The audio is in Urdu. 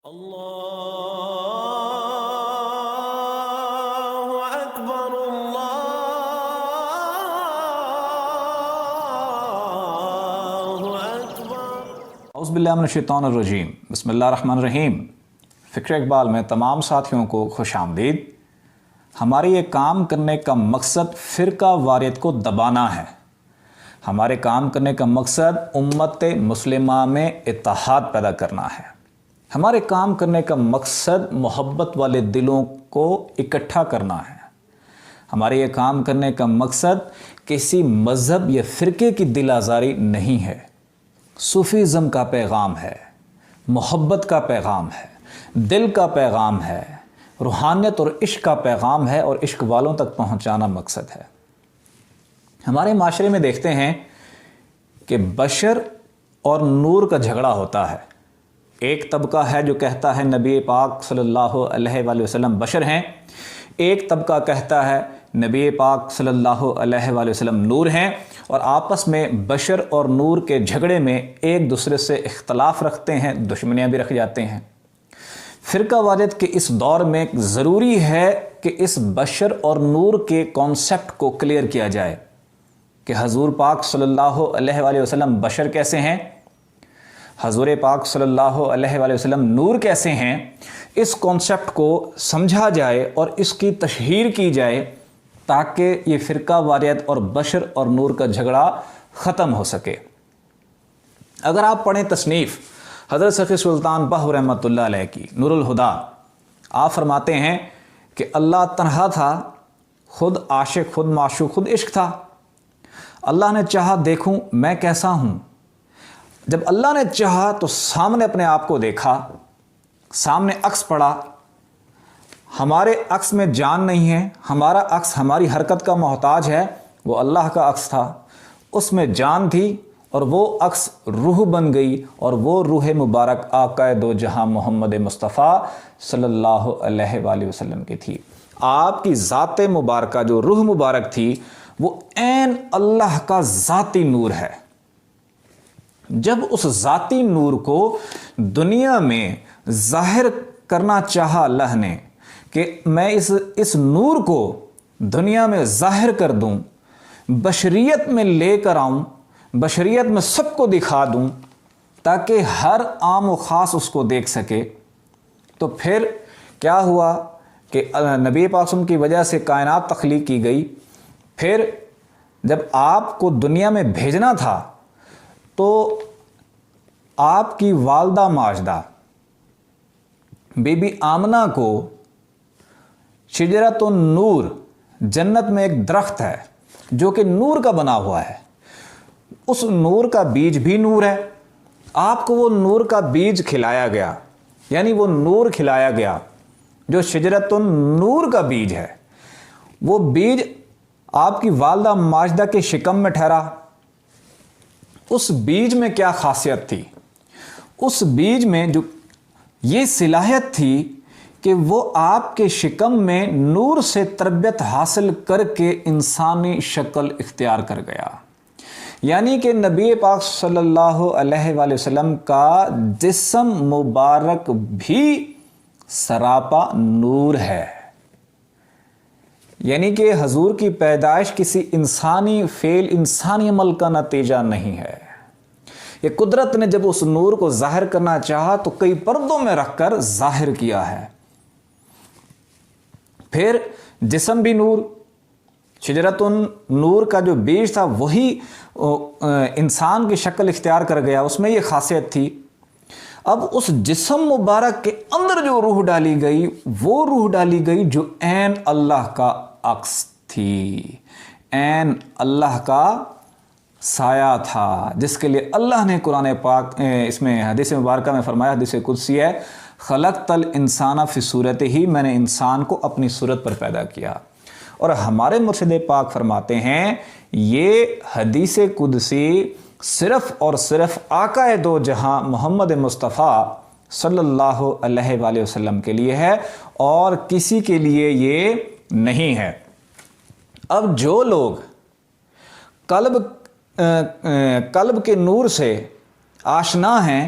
اللہ اکبر اللہ اکبر۔ اعوذ باللہ من الشیطان الرجیم، بسم اللہ الرحمن الرحیم۔ فکر اقبال میں تمام ساتھیوں کو خوش آمدید۔ ہمارے یہ کام کرنے کا مقصد فرقہ واریت کو دبانا ہے۔ ہمارے کام کرنے کا مقصد امت مسلمہ میں اتحاد پیدا کرنا ہے۔ ہمارے کام کرنے کا مقصد محبت والے دلوں کو اکٹھا کرنا ہے۔ ہمارے یہ کام کرنے کا مقصد کسی مذہب یا فرقے کی دل آزاری نہیں ہے۔ صوفیزم کا پیغام ہے، محبت کا پیغام ہے، دل کا پیغام ہے، روحانیت اور عشق کا پیغام ہے، اور عشق والوں تک پہنچانا مقصد ہے۔ ہمارے معاشرے میں دیکھتے ہیں کہ بشر اور نور کا جھگڑا ہوتا ہے۔ ایک طبقہ ہے جو کہتا ہے نبی پاک صلی اللہ علیہ وآلہ وسلم بشر ہیں، ایک طبقہ کہتا ہے نبی پاک صلی اللہ علیہ وآلہ وسلم نور ہیں، اور آپس میں بشر اور نور کے جھگڑے میں ایک دوسرے سے اختلاف رکھتے ہیں، دشمنیاں بھی رکھ جاتے ہیں۔ فرقہ واریت کے اس دور میں ضروری ہے کہ اس بشر اور نور کے کانسیپٹ کو کلیئر کیا جائے کہ حضور پاک صلی اللہ علیہ وآلہ وسلم بشر کیسے ہیں، حضور پاک صلی اللہ علیہ وآلہ وسلم نور کیسے ہیں۔ اس کانسیپٹ کو سمجھا جائے اور اس کی تشہیر کی جائے تاکہ یہ فرقہ واریت اور بشر اور نور کا جھگڑا ختم ہو سکے۔ اگر آپ پڑھیں تصنیف حضرت سخی سلطان بہو رحمۃ اللہ علیہ کی نور الہدا، آپ فرماتے ہیں کہ اللہ تنہا تھا، خود عاشق، خود معشوق، خود عشق تھا۔ اللہ نے چاہا دیکھوں میں کیسا ہوں۔ جب اللہ نے چاہا تو سامنے اپنے آپ کو دیکھا، سامنے عکس پڑا۔ ہمارے عکس میں جان نہیں ہے، ہمارا عکس ہماری حرکت کا محتاج ہے، وہ اللہ کا عکس تھا، اس میں جان تھی، اور وہ عکس روح بن گئی، اور وہ روح مبارک آقا دو جہاں محمد مصطفیٰ صلی اللہ علیہ وآلہ وسلم کی تھی۔ آپ کی ذات مبارکہ جو روح مبارک تھی وہ عین اللہ کا ذاتی نور ہے۔ جب اس ذاتی نور کو دنیا میں ظاہر کرنا چاہا اللہ نے کہ میں اس نور کو دنیا میں ظاہر کر دوں، بشریت میں لے کر آؤں، بشریت میں سب کو دکھا دوں تاکہ ہر عام و خاص اس کو دیکھ سکے، تو پھر کیا ہوا کہ نبی پاک صلی اللہ علیہ وسلم کی وجہ سے کائنات تخلیق کی گئی۔ پھر جب آپ کو دنیا میں بھیجنا تھا تو آپ کی والدہ ماجدہ بی بی آمنہ کو شجرۃ النور، جنت میں ایک درخت ہے جو کہ نور کا بنا ہوا ہے، اس نور کا بیج بھی نور ہے، آپ کو وہ نور کا بیج کھلایا گیا، یعنی وہ نور کھلایا گیا جو شجرۃ النور کا بیج ہے۔ وہ بیج آپ کی والدہ ماجدہ کے شکم میں ٹھہرا۔ اس بیج میں کیا خاصیت تھی؟ اس بیج میں جو یہ صلاحیت تھی کہ وہ آپ کے شکم میں نور سے تربیت حاصل کر کے انسانی شکل اختیار کر گیا، یعنی کہ نبی پاک صلی اللہ علیہ وآلہ وسلم کا جسم مبارک بھی سراپا نور ہے، یعنی کہ حضور کی پیدائش کسی انسانی فعل، انسانی عمل کا نتیجہ نہیں ہے۔ یہ قدرت نے جب اس نور کو ظاہر کرنا چاہا تو کئی پردوں میں رکھ کر ظاہر کیا ہے۔ پھر جسم بھی نور، شجرۃ النور کا جو بیج تھا وہی انسان کی شکل اختیار کر گیا، اس میں یہ خاصیت تھی۔ اب اس جسم مبارک کے اندر جو روح ڈالی گئی، وہ روح ڈالی گئی جو عین اللہ کا عکس تھی، عین اللہ کا سایہ تھا، جس کے لیے اللہ نے قرآن پاک اس میں حدیث مبارکہ میں فرمایا، حدیث قدسی ہے، خلقت الانسان فی صورتہ، میں نے انسان کو اپنی صورت پر پیدا کیا۔ اور ہمارے مرشد پاک فرماتے ہیں یہ حدیث قدسی صرف اور صرف آقا دو جہاں محمد مصطفیٰ صلی اللہ علیہ وآلہ وسلم کے لیے ہے، اور کسی کے لیے یہ نہیں ہے۔ اب جو لوگ قلب کے نور سے آشنا ہیں